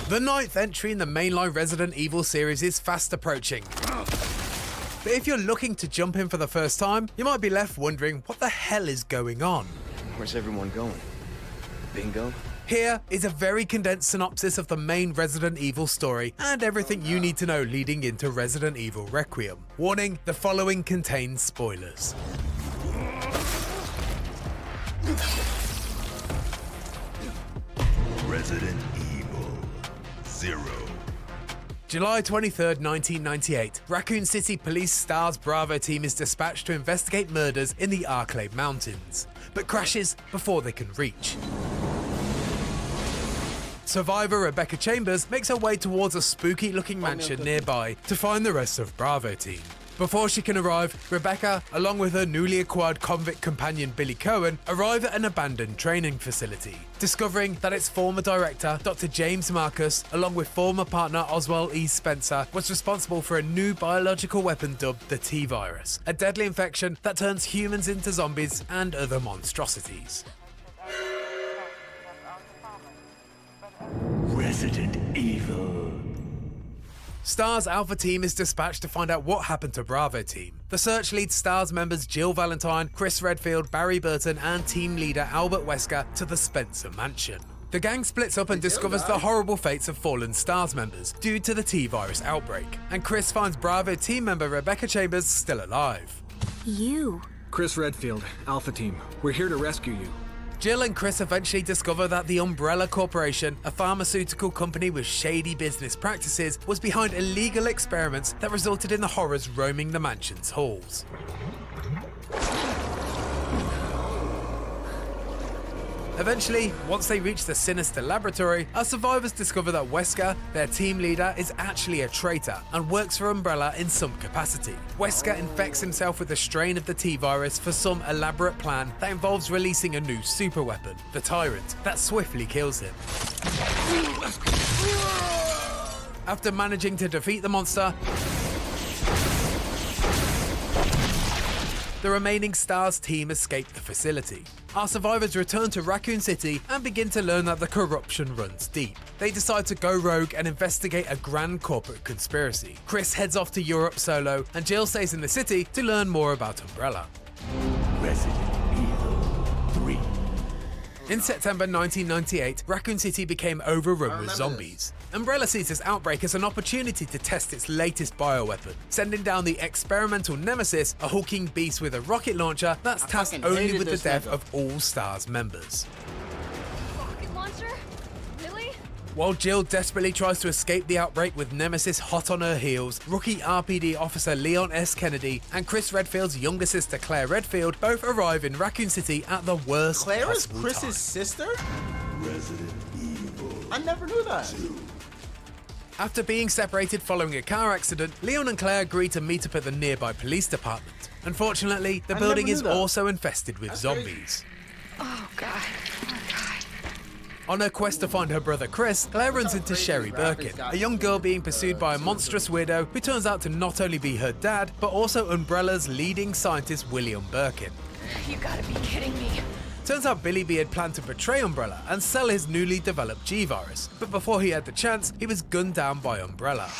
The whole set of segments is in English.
The 9th entry in the mainline Resident Evil series is fast approaching. But if you're looking to jump in for the first time, you might be left wondering what the hell is going on. Where's everyone going? Bingo? Here is a very condensed synopsis of the main Resident Evil story and everything you need to know leading into Resident Evil Requiem. Warning, the following contains spoilers. Resident Evil 0. July 23rd, 1998, Raccoon City Police STARS Bravo team is dispatched to investigate murders in the Arklay Mountains, but crashes before they can reach. Survivor Rebecca Chambers makes her way towards a spooky-looking mansion nearby to find the rest of Bravo team. Before she can arrive, Rebecca, along with her newly acquired convict companion Billy Cohen, arrive at an abandoned training facility, discovering that its former director, Dr. James Marcus, along with former partner Oswald E. Spencer, was responsible for a new biological weapon dubbed the T-Virus, a deadly infection that turns humans into zombies and other monstrosities. Resident Evil. STARS Alpha Team is dispatched to find out what happened to Bravo Team. The search leads STARS members Jill Valentine, Chris Redfield, Barry Burton, and team leader Albert Wesker to the Spencer Mansion. The gang splits up and discovers the horrible fates of fallen STARS members due to the T-Virus outbreak, and Chris finds Bravo team member Rebecca Chambers still alive. You? Chris Redfield, Alpha Team. We're here to rescue you. Jill and Chris eventually discover that the Umbrella Corporation, a pharmaceutical company with shady business practices, was behind illegal experiments that resulted in the horrors roaming the mansion's halls. Eventually, once they reach the sinister laboratory, our survivors discover that Wesker, their team leader, is actually a traitor and works for Umbrella in some capacity. Wesker infects himself with the strain of the T-Virus for some elaborate plan that involves releasing a new superweapon, the Tyrant, that swiftly kills him. After managing to defeat the monster, the remaining STARS team escape the facility. Our survivors return to Raccoon City and begin to learn that the corruption runs deep. They decide to go rogue and investigate a grand corporate conspiracy. Chris heads off to Europe solo, and Jill stays in the city to learn more about Umbrella. Resident Evil 3. In September 1998, Raccoon City became overrun with zombies. Umbrella sees this outbreak as an opportunity to test its latest bioweapon, sending down the experimental Nemesis, a hulking beast with a rocket launcher that's tasked only with the death of all STARS members. Rocket launcher? Really? While Jill desperately tries to escape the outbreak with Nemesis hot on her heels, rookie RPD officer Leon S. Kennedy and Chris Redfield's younger sister Claire Redfield both arrive in Raccoon City at the worst Claire is possible Chris's time. sister? Resident Evil. I never knew that. 2. After being separated following a car accident, Leon and Claire agree to meet up at the nearby police department. Unfortunately, the building is also infested with zombies. Oh god. Oh god. On her quest to find her brother Chris, Claire runs into Sherry Birkin, a young girl being pursued by a monstrous weirdo who turns out to not only be her dad, but also Umbrella's leading scientist William Birkin. You gotta be kidding me. Turns out Billy B had planned to betray Umbrella and sell his newly developed G-Virus, but before he had the chance, he was gunned down by Umbrella.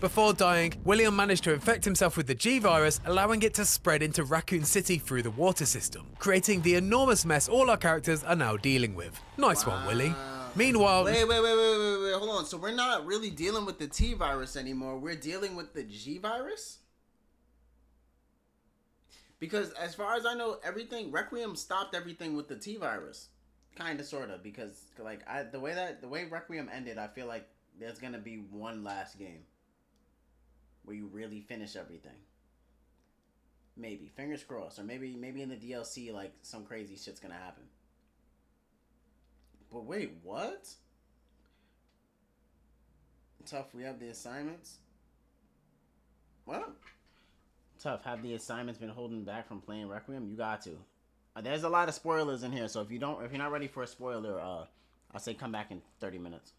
Before dying, William managed to infect himself with the G-Virus, allowing it to spread into Raccoon City through the water system, creating the enormous mess all our characters are now dealing with. Nice one, Willie. Meanwhile... Wait, hold on. So we're not really dealing with the T-Virus anymore. We're dealing with the G-Virus? Because as far as I know, everything, Requiem stopped everything with the T-Virus. Kinda, sorta, because like the way Requiem ended, I feel like there's gonna be one last game where you really finish everything. Maybe, fingers crossed, or maybe in the DLC, like some crazy shit's gonna happen. But wait, what? Tough, we have the assignments. What? Tough, have the assignments been holding back from playing Requiem? You got to. There's a lot of spoilers in here, so if you're not ready for a spoiler, I'll say come back in 30 minutes.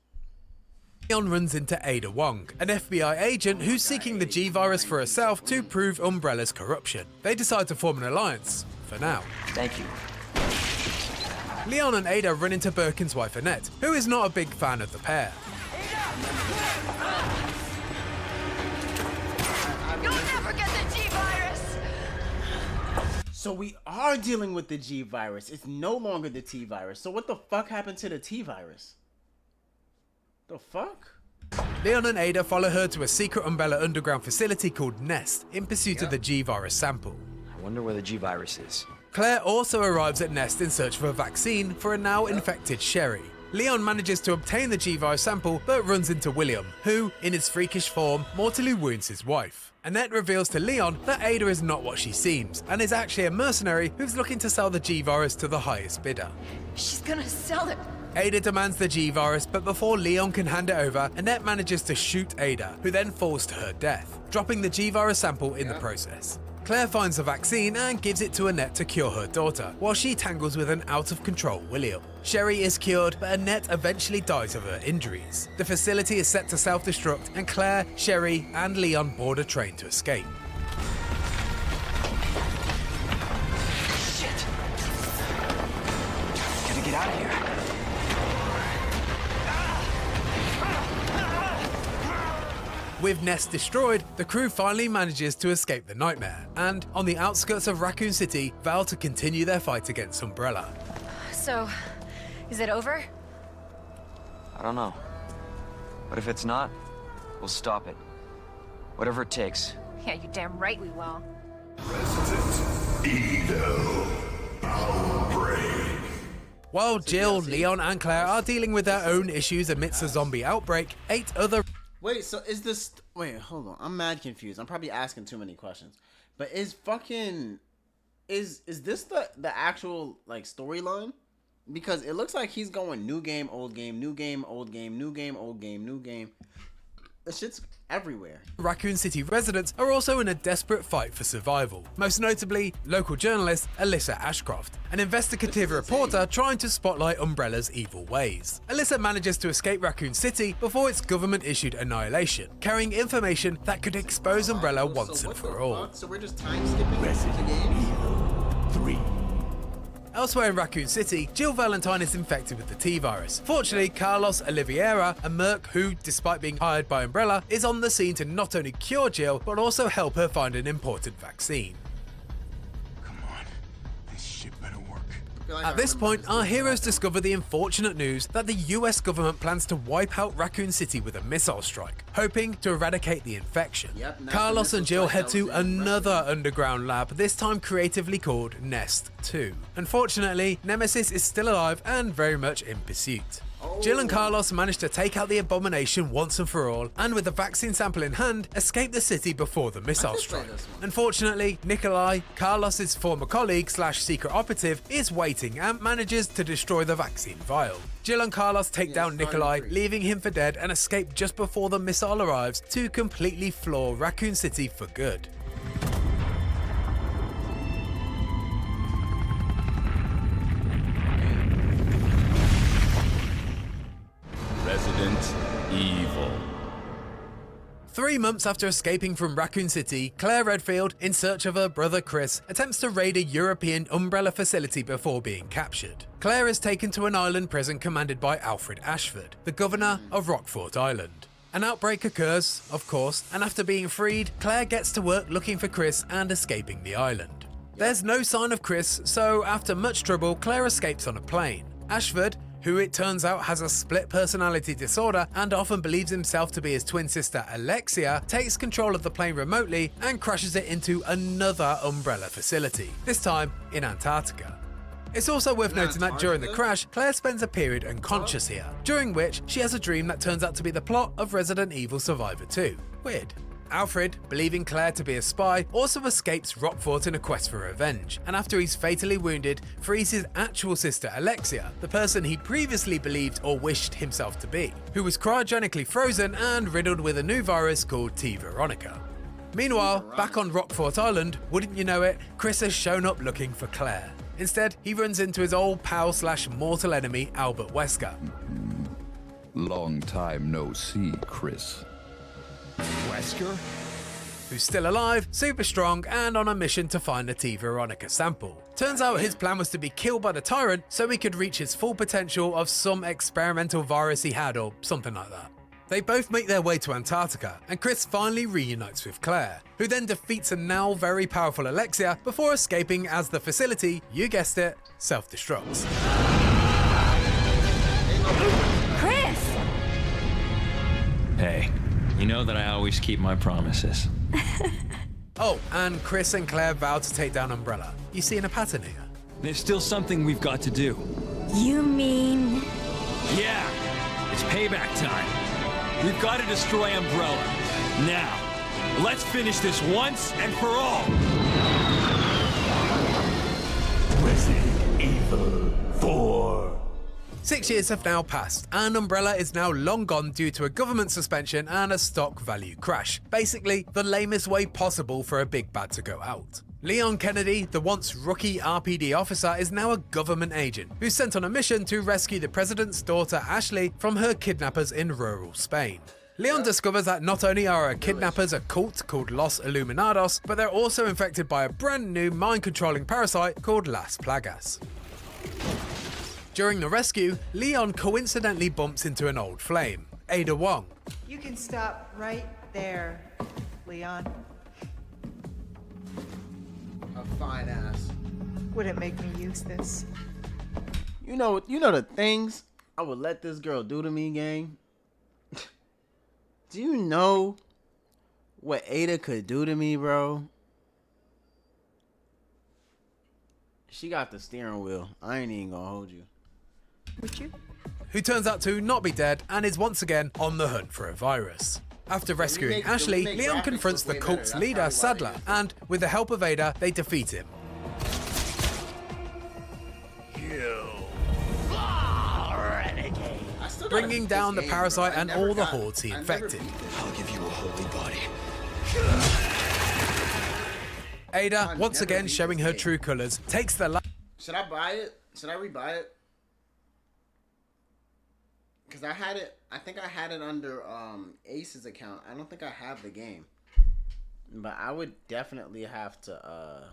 Leon runs into Ada Wong, an FBI agent who's seeking the G-Virus for herself to prove Umbrella's corruption. They decide to form an alliance, for now. Thank you. Leon and Ada run into Birkin's wife Annette, who is not a big fan of the pair. You'll never get the G-Virus! So we are dealing with the G-Virus. It's no longer the T-Virus. So what the fuck happened to the T-Virus? The fuck? Leon and Ada follow her to a secret Umbrella underground facility called Nest in pursuit of the G-Virus sample. I wonder where the G-Virus is. Claire also arrives at Nest in search of a vaccine for a now infected Sherry. Leon manages to obtain the G-Virus sample but runs into William, who, in his freakish form, mortally wounds his wife. Annette reveals to Leon that Ada is not what she seems, and is actually a mercenary who's looking to sell the G-Virus to the highest bidder. She's gonna sell it. Ada demands the G-Virus, but before Leon can hand it over, Annette manages to shoot Ada, who then falls to her death, dropping the G-Virus sample in the process. Claire finds the vaccine and gives it to Annette to cure her daughter, while she tangles with an out-of-control William. Sherry is cured, but Annette eventually dies of her injuries. The facility is set to self-destruct, and Claire, Sherry, and Leon board a train to escape. Shit! Gotta get out of here. With Nest destroyed, the crew finally manages to escape the nightmare, and on the outskirts of Raccoon City, vow to continue their fight against Umbrella. So, is it over? I don't know. But if it's not, we'll stop it. Whatever it takes. Yeah, you damn right we will. Resident Evil Outbreak. While Jill, Leon, and Claire are dealing with their own issues amidst a zombie outbreak, 8 other Wait, so is this... Wait, hold on. I'm mad confused. I'm probably asking too many questions. But is fucking... Is this the actual, like, storyline? Because it looks like he's going new game, old game, new game, old game, new game, old game, new game. The shit's everywhere. Raccoon City residents are also in a desperate fight for survival. Most notably, local journalist Alyssa Ashcroft, an investigative reporter trying to spotlight Umbrella's evil ways. Alyssa manages to escape Raccoon City before its government-issued annihilation, carrying information that could expose Umbrella once and for all. So we're just time skipping Resident the games? Evil 3. Elsewhere in Raccoon City, Jill Valentine is infected with the T-Virus. Fortunately, Carlos Oliveira, a merc who, despite being hired by Umbrella, is on the scene to not only cure Jill, but also help her find an important vaccine. Come on. This shit better work. At this point, our heroes discover the unfortunate news that the US government plans to wipe out Raccoon City with a missile strike, hoping to eradicate the infection. Yep, that's Carlos the and missile Jill strike head that to was in another underground lab, this time creatively called Nest 2. Unfortunately, Nemesis is still alive and very much in pursuit. Jill and Carlos manage to take out the abomination once and for all, and with the vaccine sample in hand, escape the city before the missile just play strike. this one. Unfortunately, Nikolai, Carlos's former colleague slash secret operative, is waiting and manages to destroy the vaccine vial. Jill and Carlos take down starting Nikolai, free. leaving him for dead, and escape just before the missile arrives to completely floor Raccoon City for good. Resident Evil. 3 months after escaping from Raccoon City, Claire Redfield, in search of her brother Chris, attempts to raid a European Umbrella facility before being captured. Claire is taken to an island prison commanded by Alfred Ashford, the governor of Rockfort Island. An outbreak occurs, of course, and after being freed, Claire gets to work looking for Chris and escaping the island. There's no sign of Chris, so after much trouble, Claire escapes on a plane. Ashford, who it turns out has a split personality disorder and often believes himself to be his twin sister Alexia, takes control of the plane remotely and crashes it into another Umbrella facility, this time in Antarctica. It's also worth noting that during the crash, Claire spends a period unconscious here, during which she has a dream that turns out to be the plot of Resident Evil Survivor 2. Weird. Alfred, believing Claire to be a spy, also escapes Rockfort in a quest for revenge, and after he's fatally wounded, frees his actual sister Alexia, the person he previously believed or wished himself to be, who was cryogenically frozen and riddled with a new virus called T. Veronica. Meanwhile, back on Rockfort Island, wouldn't you know it, Chris has shown up looking for Claire. Instead, he runs into his old pal slash mortal enemy, Albert Wesker. Long time no see, Chris. Wesker? who's still alive, super strong, and on a mission to find the T. Veronica sample. Turns out his plan was to be killed by the Tyrant so he could reach his full potential of some experimental virus he had or something like that. They both make their way to Antarctica, and Chris finally reunites with Claire, who then defeats a now very powerful Alexia before escaping as the facility, you guessed it, self-destructs. Chris! Hey, you know that I always keep my promises. Oh, and Chris and Claire vow to take down Umbrella. You seeing a pattern here? There's still something we've got to do. You mean... Yeah, it's payback time. We've got to destroy Umbrella. Now, let's finish this once and for all. Resident Evil 4. 6 years have now passed, and Umbrella is now long gone due to a government suspension and a stock value crash. Basically, the lamest way possible for a big bad to go out. Leon Kennedy, the once rookie RPD officer, is now a government agent who's sent on a mission to rescue the president's daughter Ashley from her kidnappers in rural Spain. Leon discovers that not only are her kidnappers a cult called Los Illuminados, but they're also infected by a brand new mind-controlling parasite called Las Plagas. During the rescue, Leon coincidentally bumps into an old flame, Ada Wong. You can stop right there, Leon. A fine ass. Wouldn't make me use this. You know the things I would let this girl do to me, gang? Do you know what Ada could do to me, bro? She got the steering wheel. I ain't even gonna hold you. Would you? Who turns out to not be dead and is once again on the hunt for a virus. After rescuing Ashley, Leon confronts the cult's leader, Sadler, and with the help of Ada, they defeat him. Bringing down the parasite and all the hordes he infected. I'll give you a holy body. Ada, once again showing her true colors, takes the Should I buy it? Should I rebuy it? Because I had it, I think I had it under Ace's account. I don't think I have the game. But I would definitely have to,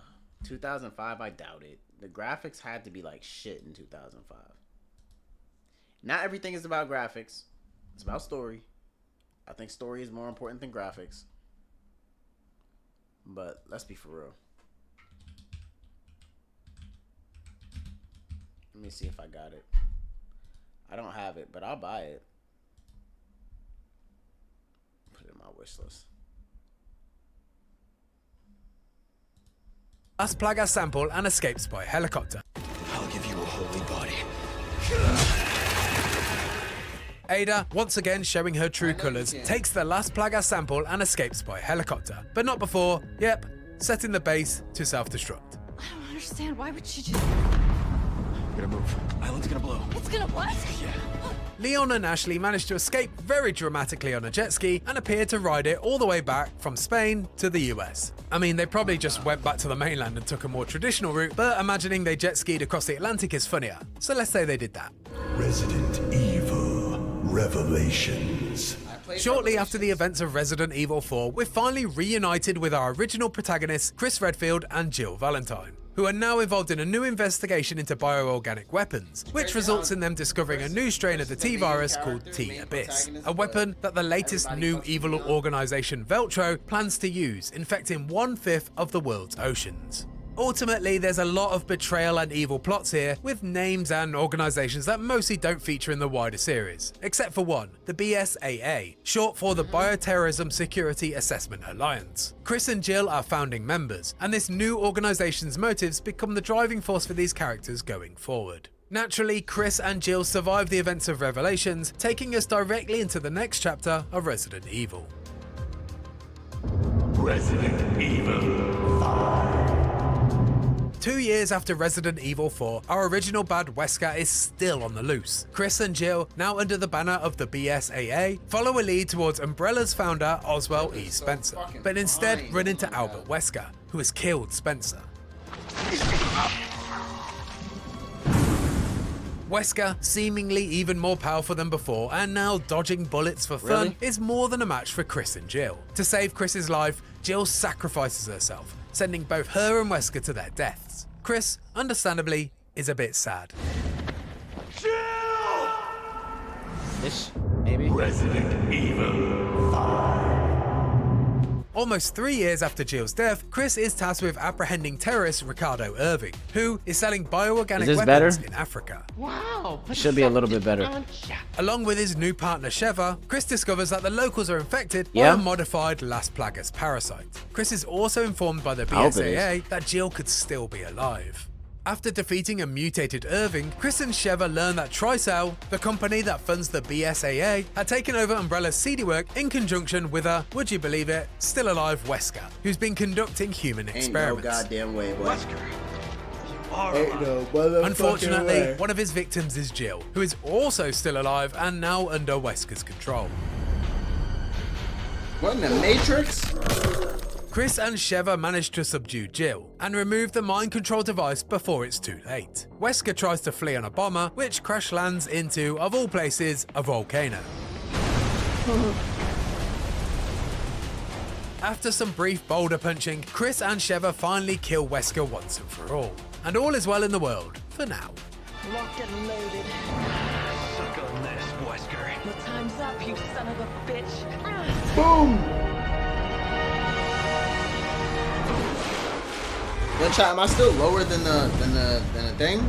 2005, I doubt it. The graphics had to be like shit in 2005. Not everything is about graphics. It's about story. I think story is more important than graphics. But let's be for real. Let me see if I got it. I don't have it, but I'll buy it. Put it in my wish list. Las Plagas sample and escapes by helicopter. I'll give you a holy body. Ada, once again showing her true colors, takes the Las Plagas sample and escapes by helicopter. But not before, setting the base to self-destruct. I don't understand. Why would she just... We gotta move. Island's gonna blow. It's gonna what? Yeah. Leon and Ashley manage to escape very dramatically on a jet ski and appear to ride it all the way back from Spain to the US. I mean, they probably just went back to the mainland and took a more traditional route, but imagining they jet skied across the Atlantic is funnier. So let's say they did that. Resident Evil Revelations. Shortly after the events of Resident Evil 4, we're finally reunited with our original protagonists, Chris Redfield and Jill Valentine, who are now involved in a new investigation into bioorganic weapons, which results in them discovering a new strain of the T-Virus called T-Abyss, a weapon that the latest new evil organization Veltro plans to use, infecting 1/5 of the world's oceans. Ultimately, there's a lot of betrayal and evil plots here, with names and organizations that mostly don't feature in the wider series, except for one, the BSAA, short for the Bioterrorism Security Assessment Alliance. Chris and Jill are founding members, and this new organization's motives become the driving force for these characters going forward. Naturally, Chris and Jill survive the events of Revelations, taking us directly into the next chapter of Resident Evil. Resident Evil 5. 2 years after Resident Evil 4, our original bad Wesker is still on the loose. Chris and Jill, now under the banner of the BSAA, follow a lead towards Umbrella's founder Oswald E. Spencer, but instead run into Albert Wesker, who has killed Spencer. Wesker, seemingly even more powerful than before and now dodging bullets for fun, is more than a match for Chris and Jill. To save Chris's life, Jill sacrifices herself, sending both her and Wesker to their deaths. Chris, understandably, is a bit sad. Ish, maybe. Resident Evil 5. Almost 3 years after Jill's death, Chris is tasked with apprehending terrorist Ricardo Irving, who is selling bioorganic weapons in Africa. Wow, should be a little bit better. Along with his new partner Sheva, Chris discovers that the locals are infected by a modified Las Plagas parasite. Chris is also informed by the BSAA that Jill could still be alive. After defeating a mutated Irving, Chris and Sheva learn that Tricell, the company that funds the BSAA, had taken over Umbrella's seedy work in conjunction with a, would you believe it, still alive Wesker, who's been conducting human experiments. Ain't no goddamn way, boy. Unfortunately, one of his victims is Jill, who is also still alive and now under Wesker's control. What in the Matrix? Chris and Sheva manage to subdue Jill and remove the mind control device before it's too late. Wesker tries to flee on a bomber, which crash lands into, of all places, a volcano. After some brief boulder punching, Chris and Sheva finally kill Wesker once and for all. And all is well in the world, for now. Locked and loaded. Suck on this, Wesker. The time's up, you son of a bitch. Boom! Yo, chat, am I still lower than the thing?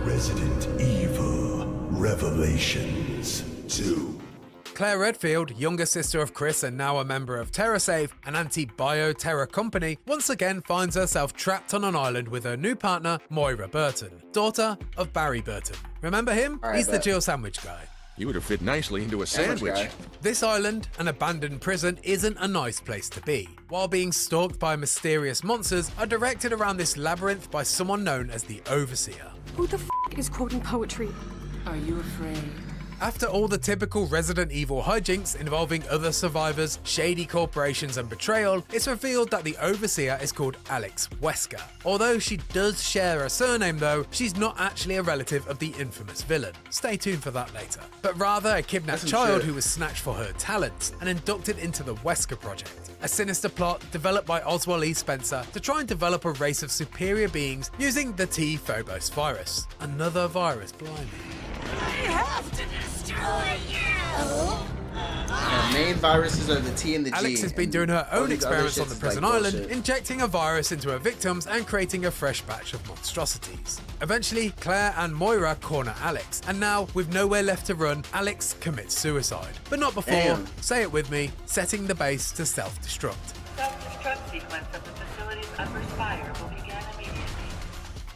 Resident Evil Revelations 2. Claire Redfield, younger sister of Chris and now a member of TerraSafe, an anti-bio-terror company, once again finds herself trapped on an island with her new partner, Moira Burton, daughter of Barry Burton. Remember him? He's the Jill sandwich guy. You would have fit nicely into a sandwich. This island, an abandoned prison, isn't a nice place to be. While being stalked by mysterious monsters are directed around this labyrinth by someone known as the Overseer. Who the f is quoting poetry? Are you afraid? After all the typical Resident Evil hijinks involving other survivors, shady corporations and betrayal, it's revealed that the Overseer is called Alex Wesker. Although she does share a surname though, she's not actually a relative of the infamous villain. Stay tuned for that later. But rather a kidnapped child who was snatched for her talents and inducted into the Wesker Project, a sinister plot developed by Oswald E. Spencer to try and develop a race of superior beings using the T-Phobos virus. Another virus, blimey. I have to destroy you! The main viruses are the T and the G. Alex has been doing her own experiments on the prison island, bullshit. injecting a virus into her victims and creating a fresh batch of monstrosities. Eventually, Claire and Moira corner Alex, and now, with nowhere left to run, Alex commits suicide. But not before, say it with me, setting the base to self-destruct. Self-destruct sequence of the facility's upper spire will begin immediately.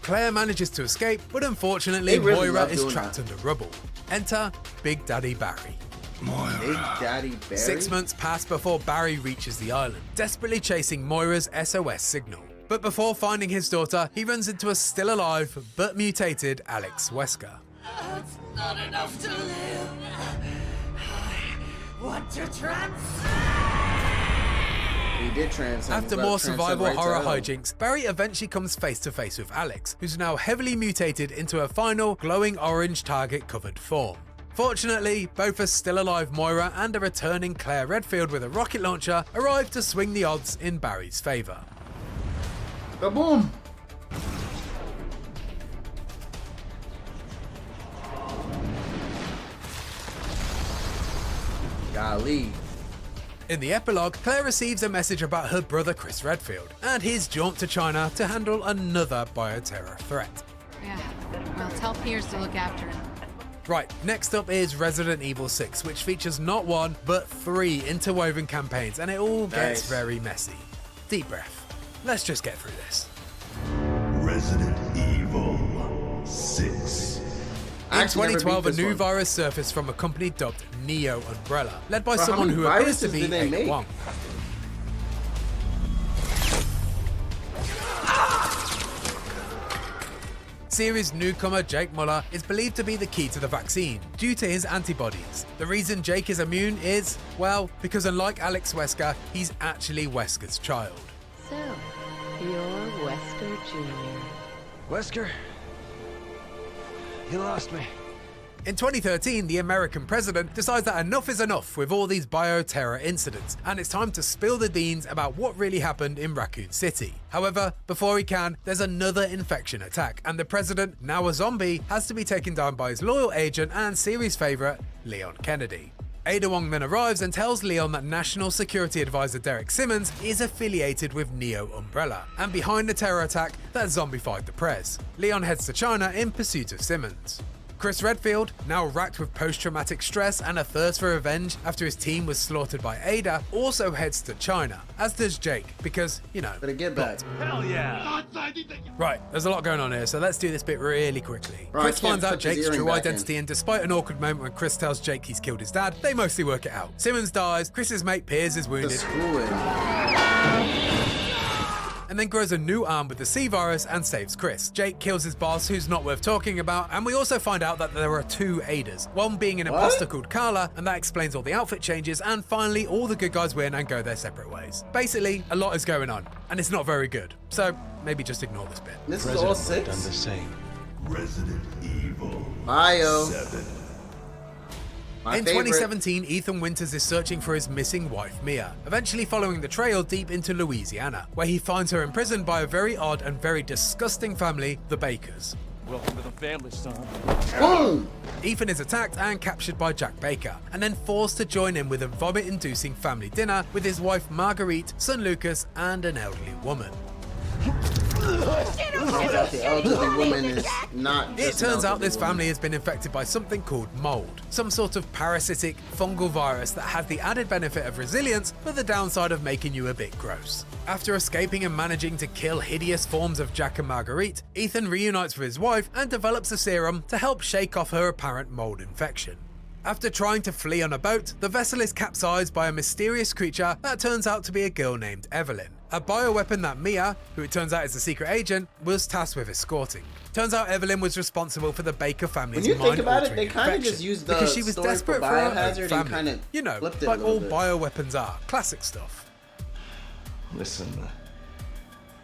Claire manages to escape, but unfortunately, Moira is trapped under rubble. Enter Big Daddy Barry. Big Daddy Barry? 6 months pass before Barry reaches the island, desperately chasing Moira's SOS signal. But before finding his daughter, he runs into a still alive, but mutated Alex Wesker. It's not enough to live. I want to transcend. He did transcend. After more survival horror hijinks, Barry eventually comes face to face with Alex, who's now heavily mutated into a final glowing orange target covered form. Fortunately, both a still alive Moira and a returning Claire Redfield with a rocket launcher arrive to swing the odds in Barry's favor. Boom! Golly. In the epilogue, Claire receives a message about her brother Chris Redfield and his jaunt to China to handle another bioterror threat. Yeah, well, tell Piers to look after him. Right, next up is Resident Evil 6, which features not one, but 3 interwoven campaigns, and it all gets very messy. Deep breath. Let's just get through this. Resident Evil 6. In 2012, a new virus surfaced from a company dubbed Neo Umbrella, led by someone who appears to be A Wong. Series newcomer Jake Muller is believed to be the key to the vaccine, due to his antibodies. The reason Jake is immune is, well, because unlike Alex Wesker, he's actually Wesker's child. So, you're Wesker Jr. Wesker? You lost me. In 2013, the American president decides that enough is enough with all these bioterror incidents, and it's time to spill the beans about what really happened in Raccoon City. However, before he can, there's another infection attack, and the president, now a zombie, has to be taken down by his loyal agent and series favourite, Leon Kennedy. Ada Wong then arrives and tells Leon that National Security Advisor Derek Simmons is affiliated with Neo Umbrella, and behind the terror attack that zombified the Prez. Leon heads to China in pursuit of Simmons. Chris Redfield, now racked with post-traumatic stress and a thirst for revenge after his team was slaughtered by Ada, also heads to China, as does Jake, because, you know, better get back. Hell yeah! Right, there's a lot going on here, so let's do this bit really quickly. Bro, Chris I can't finds out put his Jake's earring true back identity, and despite an awkward moment when Chris tells Jake he's killed his dad, they mostly work it out. Simmons dies, Chris's mate Piers is wounded, and then grows a new arm with the C virus and saves Chris. Jake kills his boss, who's not worth talking about, and we also find out that there are two Adas, one being an imposter called Carla, and that explains all the outfit changes, and finally all the good guys win and go their separate ways. Basically, a lot is going on, and it's not very good, so maybe just ignore this bit. This is all 6? Done the same. Resident Evil Bio. 7. In 2017, Ethan Winters is searching for his missing wife, Mia, eventually following the trail deep into Louisiana, where he finds her imprisoned by a very odd and very disgusting family, the Bakers. Welcome to the family, son. Boom! Ethan is attacked and captured by Jack Baker, and then forced to join in with a vomit-inducing family dinner with his wife Marguerite, son Lucas, and an elderly woman. The elderly woman is not It just an turns out elderly this woman. family has been infected by something called mold, some sort of parasitic fungal virus that has the added benefit of resilience, but the downside of making you a bit gross. After escaping and managing to kill hideous forms of Jack and Marguerite, Ethan reunites with his wife and develops a serum to help shake off her apparent mold infection. After trying to flee on a boat, the vessel is capsized by a mysterious creature that turns out to be a girl named Evelyn, a bioweapon that Mia, who it turns out is a secret agent, was tasked with escorting. Turns out Evelyn was responsible for the Baker family's When you think about it, mind-altering they kind of infection, just used the because she was story desperate for for her own Biohazard and family. kind of You know, flipped it a like little all bit. bioweapons are. Classic stuff. Listen,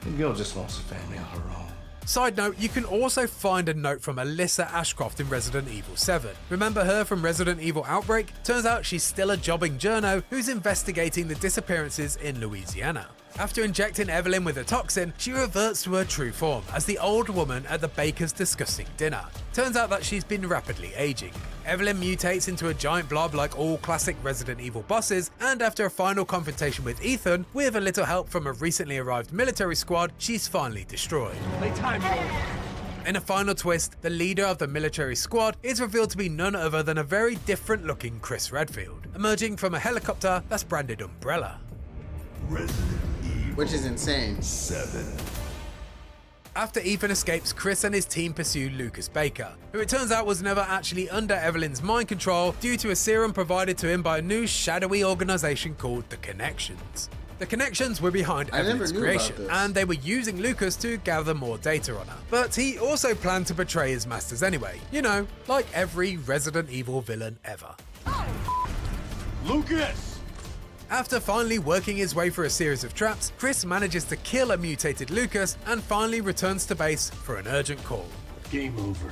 the girl just wants a family of her own. Side note, you can also find a note from Alyssa Ashcroft in Resident Evil 7. Remember her from Resident Evil Outbreak? Turns out she's still a jobbing journo who's investigating the disappearances in Louisiana. After injecting Evelyn with a toxin, she reverts to her true form as the old woman at the baker's disgusting dinner. Turns out that she's been rapidly aging. Evelyn mutates into a giant blob like all classic Resident Evil bosses, and after a final confrontation with Ethan, with a little help from a recently arrived military squad, she's finally destroyed. In a final twist, the leader of the military squad is revealed to be none other than a very different looking Chris Redfield, emerging from a helicopter that's branded Umbrella. Which is insane. 7. After Ethan escapes, Chris and his team pursue Lucas Baker, who it turns out was never actually under Evelyn's mind control due to a serum provided to him by a new shadowy organization called The Connections. The Connections were behind Evelyn's creation, and they were using Lucas to gather more data on her. But he also planned to betray his masters anyway, you know, like every Resident Evil villain ever. Lucas! After finally working his way through a series of traps, Chris manages to kill a mutated Lucas and finally returns to base for an urgent call. Game over.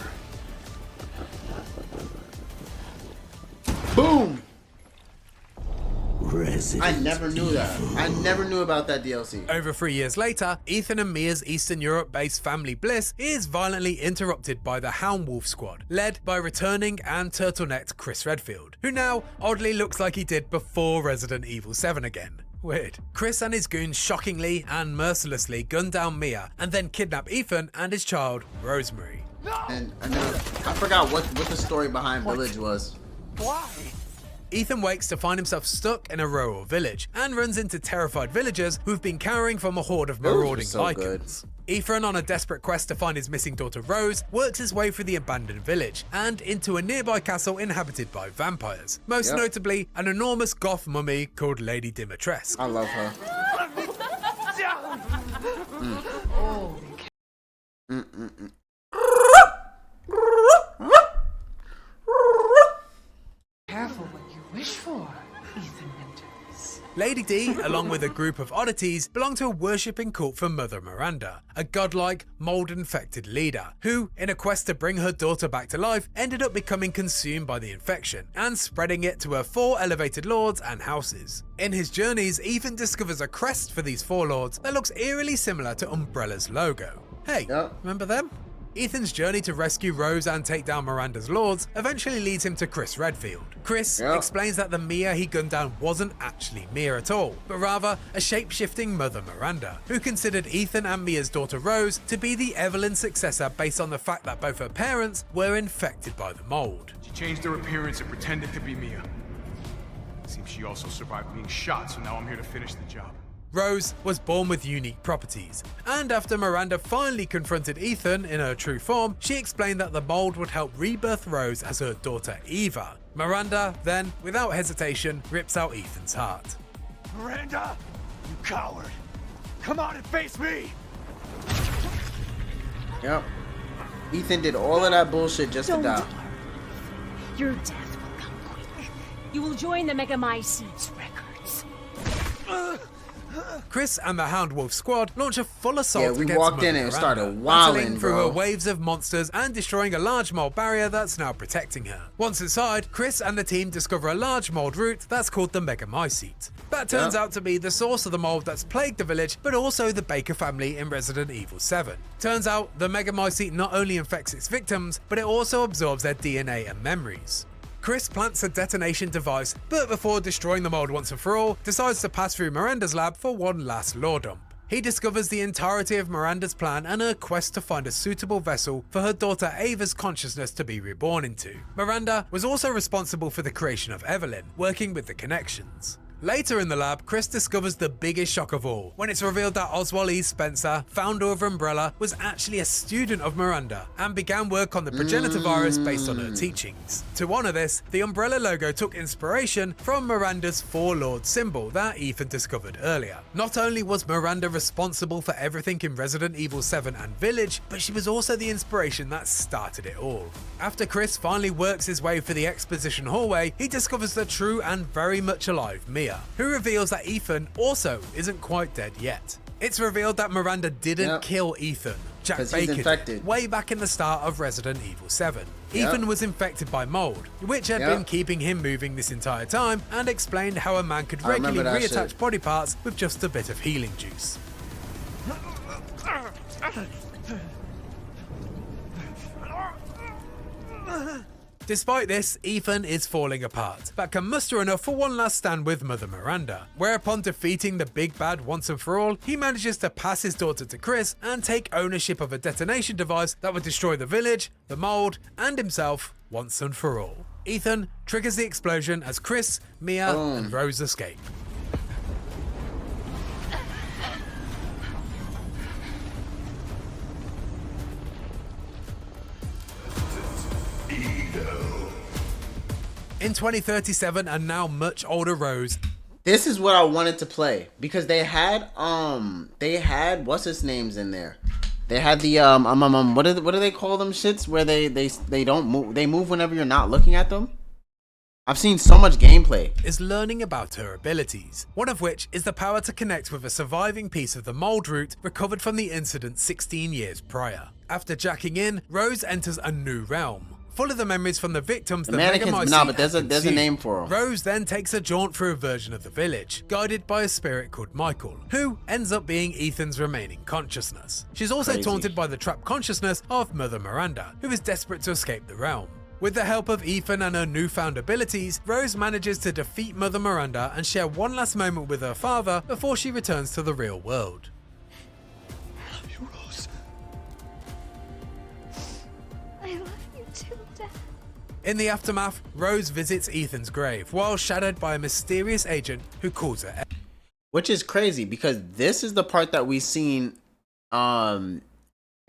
Boom! Resident I never knew that. I never knew about that DLC. Over 3 years later, Ethan and Mia's Eastern Europe-based family Bliss is violently interrupted by the Hound Wolf Squad, led by returning and turtlenecked Chris Redfield, who now oddly looks like he did before Resident Evil 7 again. Weird. Chris and his goons shockingly and mercilessly gun down Mia and then kidnap Ethan and his child, Rosemary. And I forgot what the story behind Village was. Why? Ethan wakes to find himself stuck in a rural village and runs into terrified villagers who've been cowering from a horde of marauding Lycans. Ethan, on a desperate quest to find his missing daughter Rose, works his way through the abandoned village and into a nearby castle inhabited by vampires, most notably an enormous goth mummy called Lady Dimitrescu. I love her. Careful what you wish for, Ethan Winters. Lady Lady D, along with a group of oddities, belong to a worshipping cult for Mother Miranda, a godlike, mold-infected leader, who, in a quest to bring her daughter back to life, ended up becoming consumed by the infection and spreading it to her 4 elevated lords and houses. In his journeys, Ethan discovers a crest for these 4 lords that looks eerily similar to Umbrella's logo. Hey, remember them? Ethan's journey to rescue Rose and take down Miranda's lords eventually leads him to Chris Redfield. Chris explains that the Mia he gunned down wasn't actually Mia at all, but rather a shape-shifting Mother Miranda, who considered Ethan and Mia's daughter Rose to be the Evelyn successor based on the fact that both her parents were infected by the mold. She changed her appearance and pretended to be Mia. Seems she also survived being shot, so now I'm here to finish the job. Rose was born with unique properties, and after Miranda finally confronted Ethan in her true form, she explained that the mold would help rebirth Rose as her daughter Eva. Miranda then, without hesitation, rips out Ethan's heart. Miranda, you coward! Come on and face me! Yep. Ethan did all of that bullshit just to die. Your death will come quick. You will join the Megamycetes Records. Chris and the Hound Wolf squad launch a full assault we against walked in Mother and Miranda, started wilding, battling through bro. her waves of monsters and destroying a large mold barrier that's now protecting her. Once inside, Chris and the team discover a large mold root that's called the Megamycete. That turns out to be the source of the mold that's plagued the village, but also the Baker family in Resident Evil 7. Turns out the Megamycete not only infects its victims, but it also absorbs their DNA and memories. Chris plants a detonation device, but before destroying the mold once and for all, decides to pass through Miranda's lab for one last lore dump. He discovers the entirety of Miranda's plan and her quest to find a suitable vessel for her daughter Ava's consciousness to be reborn into. Miranda was also responsible for the creation of Evelyn, working with the connections. Later in the lab, Chris discovers the biggest shock of all, when it's revealed that Oswald E. Spencer, founder of Umbrella, was actually a student of Miranda and began work on the progenitor virus based on her teachings. To honor this, the Umbrella logo took inspiration from Miranda's 4 Lords symbol that Ethan discovered earlier. Not only was Miranda responsible for everything in Resident Evil 7 and Village, but she was also the inspiration that started it all. After Chris finally works his way for the exposition hallway, he discovers the true and very much alive Mia, who reveals that Ethan also isn't quite dead yet. It's revealed that Miranda didn't kill Ethan, Jack Baker did, way back in the start of Resident Evil 7. Ethan was infected by mold, which had been keeping him moving this entire time, and explained how a man could regularly reattach body parts with just a bit of healing juice. Despite this, Ethan is falling apart, but can muster enough for one last stand with Mother Miranda, whereupon defeating the big bad once and for all, he manages to pass his daughter to Chris and take ownership of a detonation device that would destroy the village, the mold, and himself once and for all. Ethan triggers the explosion as Chris, Mia, and Rose escape. In 2037, a now much older Rose. This is what I wanted to play because they had what's his names in there. They had the what do they call them shits where they don't move, they move whenever you're not looking at them. I've seen so much gameplay. Is learning about her abilities, one of which is the power to connect with a surviving piece of the mold root recovered from the incident 16 years prior. After jacking in, Rose enters a new realm, full of the memories from the victims the Megamycete but there's a name for them. Rose then takes a jaunt through a version of the village, guided by a spirit called Michael, who ends up being Ethan's remaining consciousness. She's also taunted by the trapped consciousness of Mother Miranda, who is desperate to escape the realm. With the help of Ethan and her newfound abilities, Rose manages to defeat Mother Miranda and share one last moment with her father before she returns to the real world. I love you, Rose. I love you too, Dad. In the aftermath, Rose visits Ethan's grave while shadowed by a mysterious agent who calls her. Which is crazy because this is the part that we've seen in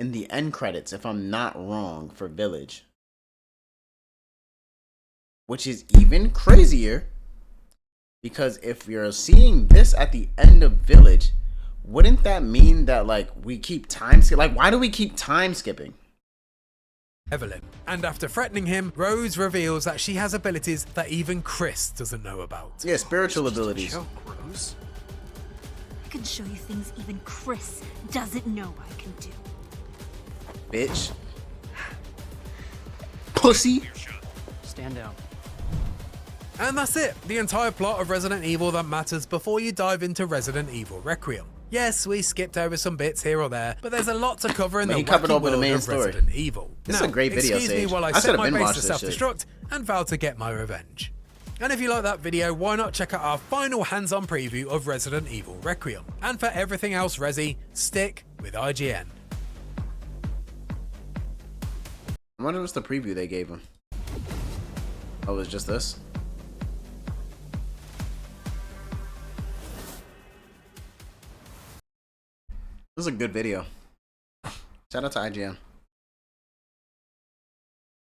the end credits, if I'm not wrong, for Village. Which is even crazier because if you're seeing this at the end of Village, wouldn't that mean that like we keep time skip? Like, why do we keep time skipping? Evelyn. And after threatening him, Rose reveals that she has abilities that even Chris doesn't know about. Yeah, spiritual abilities. Joke, Rose. can show you things even Chris doesn't know I can do. Bitch. Pussy. Stand down. And that's it, the entire plot of Resident Evil that matters before you dive into Resident Evil Requiem. Yes, we skipped over some bits here or there, but there's a lot to cover in the wacky world of Resident Evil. This is a great video, excuse me Sage. while I I set should've my been base watched to this shit. self-destruct and vow to get my revenge. And if you like that video, why not check out our final hands-on preview of Resident Evil Requiem? And for everything else Resi, stick with IGN. I wonder what's the preview they gave him. Oh, it was just this? This is a good video. Shout out to IGN.